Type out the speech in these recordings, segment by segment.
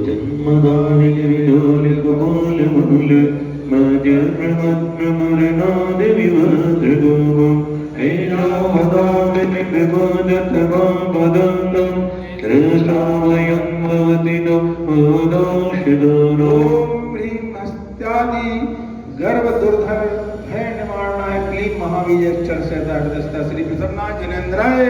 जन्मदानिक विलोलिक मूल मूल मजर्मद्रमुरनाद विवद्रगोम हेनो हदामित विवादत मापदन्दं कृष्णावयं भवति नो मोदाशिदनो इत्यादि गर्भ दुर्धर भय निवारणाय क्लीन महावीर अक्षर सहता हृदयस्थ श्री प्रसन्ना जनेन्द्राय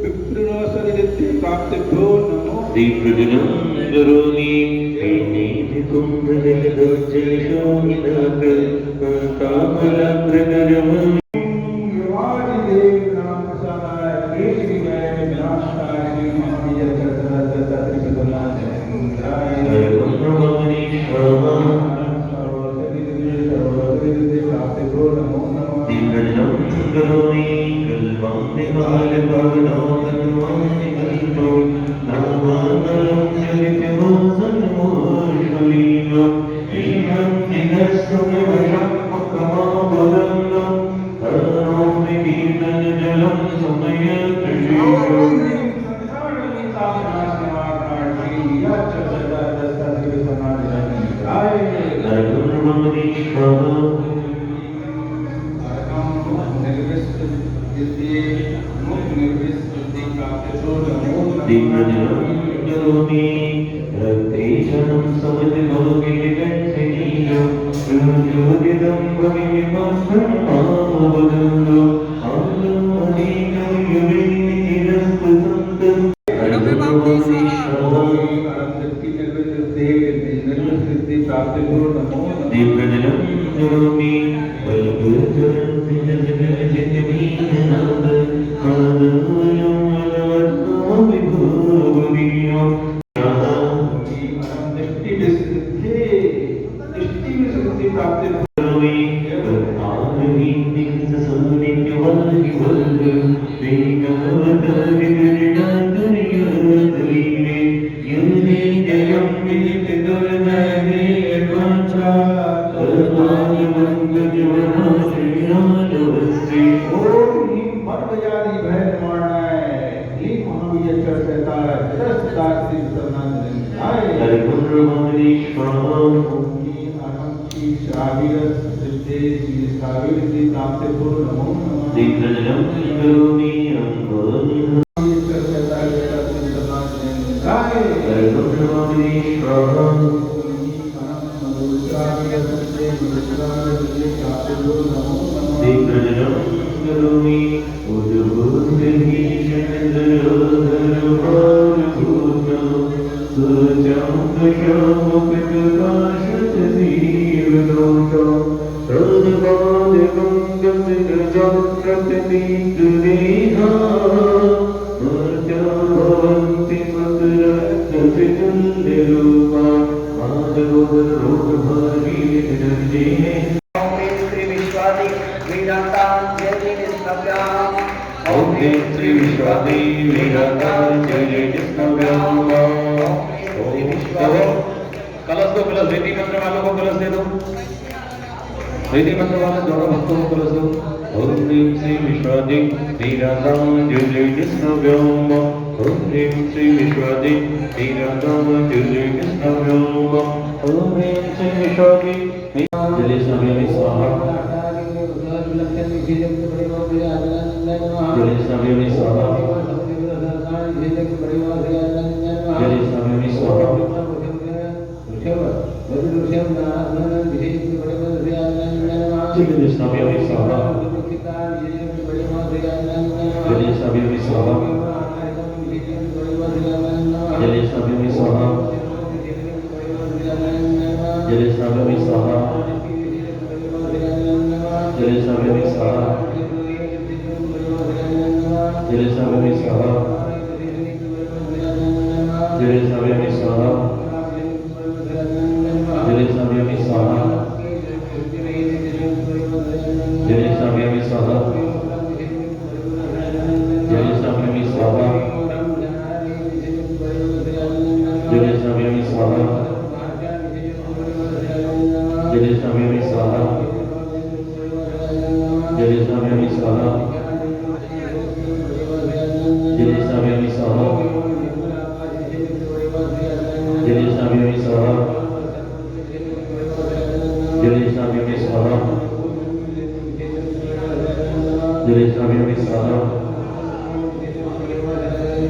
विप्रुरोषदिते प्राप्तिभ्यो नमो दीप्रजनं करोमि पेनीभिकुं भजलदोज्जलशोभिनाथ कामलग्रगजम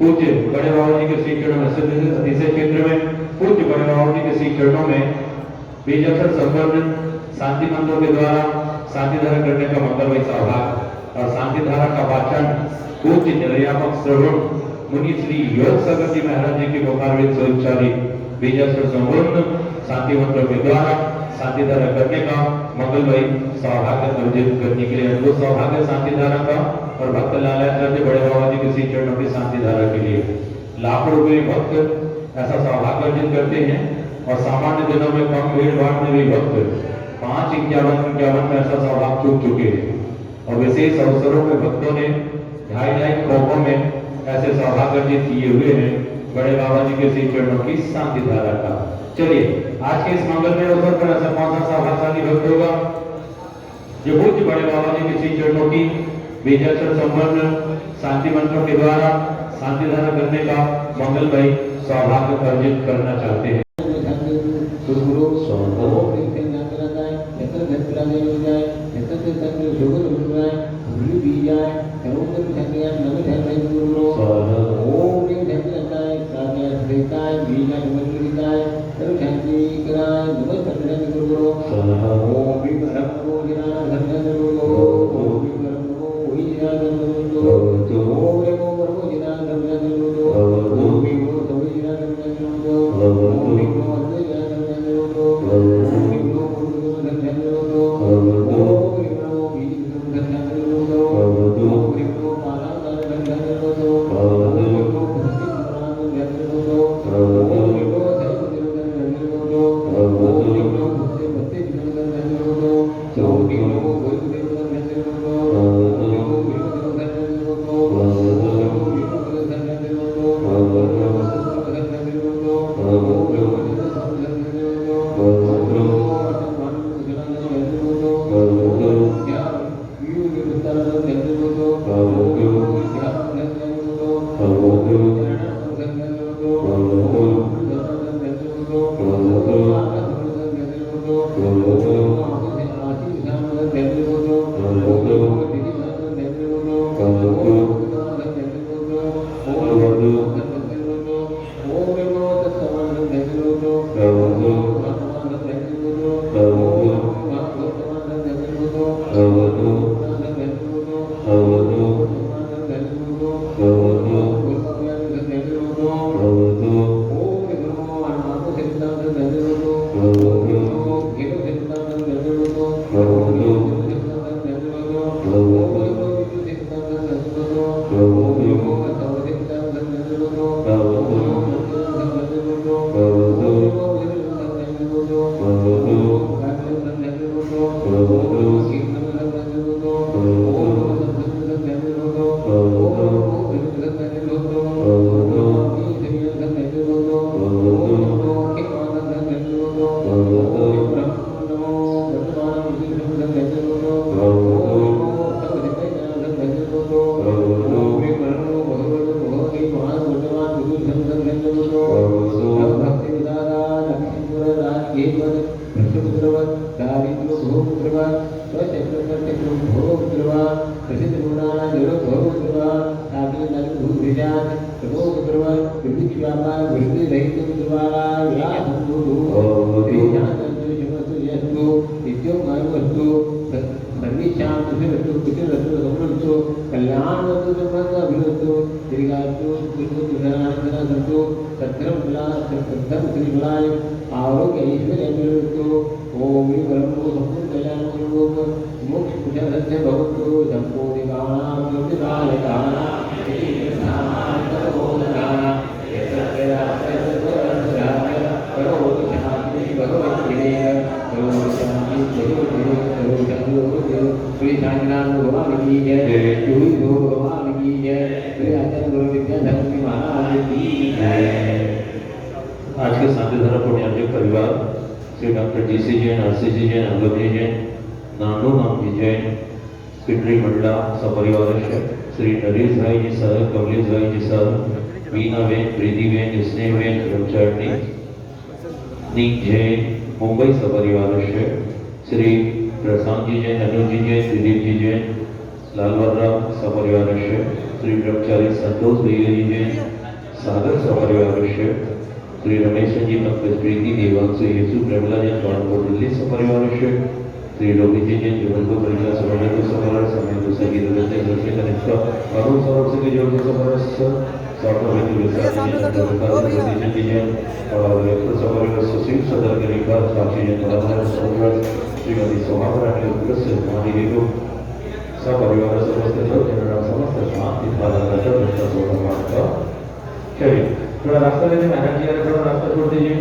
पूज्य बड़े बाबा जी के श्री चरणों में सिद्ध अतिशय क्षेत्र में पूज्य बड़े बाबा जी के श्री चरणों में बीजाक्षर संपन्न शांति मंत्रों के द्वारा शांति धारा करने का मंगलमय सौभाग्य और शांति धारा का वाचन पूज्य निर्यापक श्रवण मुनि श्री योग सागर जी महाराज जी के मुखारविंद स्वरूपशाली बीजाक्षर संपन्न शांति मंत्रों के द्वारा शांति धारा करने का मंगलमय सौभाग्य अर्जित करने के लिए अद्भुत सौभाग्य शांति धारा का और भक्त लालाचार्य बड़े बाबा जी के श्री चरणों की शांति धारा के लिए लाखों रुपए भक्त ऐसा सौभाग्य अर्जित करते हैं और सामान्य दिनों में कम भीड़ भाड़ में भी भक्त 551 में ऐसा सौभाग्य चूक चुके हैं और विशेष अवसरों में भक्तों ने 2.5 खोपों में ऐसे सौभाग्य अर्जित किए हुए हैं बड़े बाबा जी के श्री चरणों की शांति धारा का। चलिए आज के इस मंगलमय अवसर पर ऐसा कौन सा सौभाग्यशाली भक्त होगा जो पूज्य बड़े बाबा जी के श्री चरणों की बीजाक्षर संपन्न शांति मंत्रों के द्वारा शांति धारा करने का मंगलमय सौभाग्य अर्जित करना चाहते हैं। आज के शांति धारा पुण्यार्जक परिवार Shri doctor GC Jain, RCC Jain, Agamani Jain, Nanu Namji Jain, पिटरी मंडला सपरिवार श्री नरेश भाई जी सर, कमलेश भाई जी सर, मीना बेन, प्रीति बेन, स्नेह बेन, ब्रह्मचारिणी नीक जैन, मुंबई सपरिवार श्री प्रशांत जी जैन, अनुज जी जैन, दिलीप जी जैन, लालवर राव सपरिवार श्री ब्रह्मचारी संतोष भैया जी जैन सागर सपरिवार विषय श्री रमेश जी पंकज प्रीति देवांशु येसु प्रेमला जैन बाणपुर दिल्ली सपरिवार विषय श्री रोहित जी जैन जीवन को परिचय समझ को सपरिवार समय को सगी रहते दर्शन कनिष्ठ अरुण सौरभ से जोड़ के सपरिवार साउथ अफ्रीका विशाल जी जैन और सपरिवार सुशील सदर के रिका साक्षी जैन बराबर सपरिवार श्रीमती सोहावरा के उत्कृष्ट हमारी हेतु सपरिवार समस्त जनरा समस्त शांति पालन करता मित्र सोहमान का चलिए थोड़ा रास्ता दे दे महाराज जी थोड़ा रास्ता छोड़ दीजिए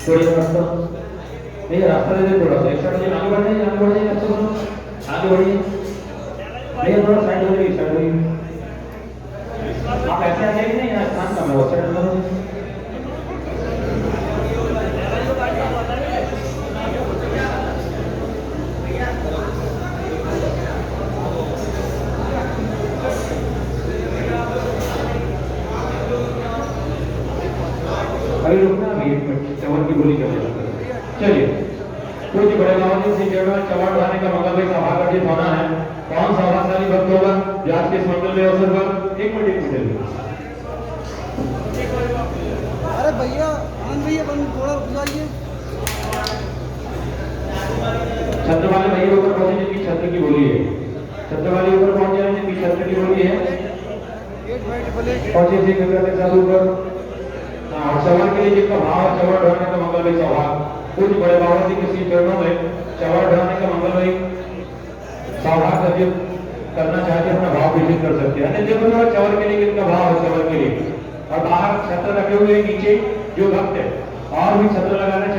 थोड़ा रास्ता नहीं रास्ता दे दे थोड़ा सा एक साइड आगे बढ़ जाइए अच्छा आगे बढ़िए नहीं थोड़ा साइड हो जाइए आप ऐसे आ जाइए नहीं यहाँ स्थान कम है वो साइड में अभी रुकना अभी एक मिनट चवन की गोली कर चलिए कुछ बड़े बाबा जी जगह चवन ढाने का मंगल भाई सभा अर्जित होना है कौन सभाशाली भक्त होगा आज के इस मंगल में अवसर पर एक मिनट अरे भैया आनंद भैया थोड़ा रुक जाइए छत्र वाले भैया ऊपर पहुंचे जिनकी छत्र की बोली है छत्र वाले ऊपर पहुंच जाए जिनकी छत्र की बोली है पहुंचे थे गंगा के साथ ऊपर और सवाल के लिए जिनका भाव चवर ढाने का मंगल भाई सवाल कुछ बड़े बाबा जी के श्री चरणों में चवर ढाने का मंगल भाई सौभाग्य अर्जित करना चाहते हैं अपना भाव विजित कर सकते हैं देखो थोड़ा चवर के लिए कितना भाव है चवर के लिए और बाहर छत्र रखे हुए नीचे जो भक्त है और भी छत्र लगाना